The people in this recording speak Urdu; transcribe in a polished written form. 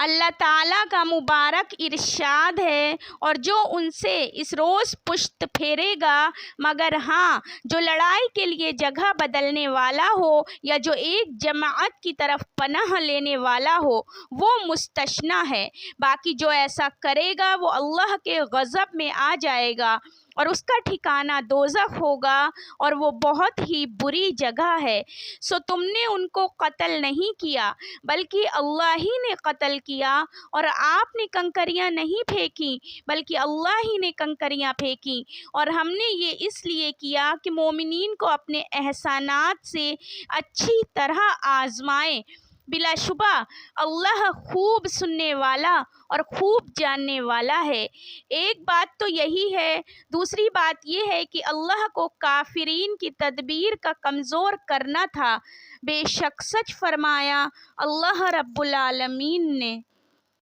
اللہ تعالیٰ کا مبارک ارشاد ہے، اور جو ان سے اس روز پشت پھیرے گا، مگر ہاں جو لڑائی کے لیے جگہ بدلنے والا ہو یا جو ایک جماعت کی طرف پناہ لینے والا ہو، وہ مستثنی ہے۔ باقی جو ایسا کرے گا وہ اللہ کے غضب میں آ جائے گا اور اس کا ٹھکانہ دوزخ ہوگا، اور وہ بہت ہی بری جگہ ہے۔ سو تم نے ان کو قتل نہیں کیا بلکہ اللہ ہی نے قتل کیا، اور آپ نے کنکریاں نہیں پھینکیں بلکہ اللہ ہی نے کنکریاں پھینکیں، اور ہم نے یہ اس لیے کیا کہ مومنین کو اپنے احسانات سے اچھی طرح آزمائیں۔ بلا شبہ اللہ خوب سننے والا اور خوب جاننے والا ہے۔ ایک بات تو یہی ہے، دوسری بات یہ ہے کہ اللہ کو کافرین کی تدبیر کا کمزور کرنا تھا۔ بے شک سچ فرمایا اللہ رب العالمین نے۔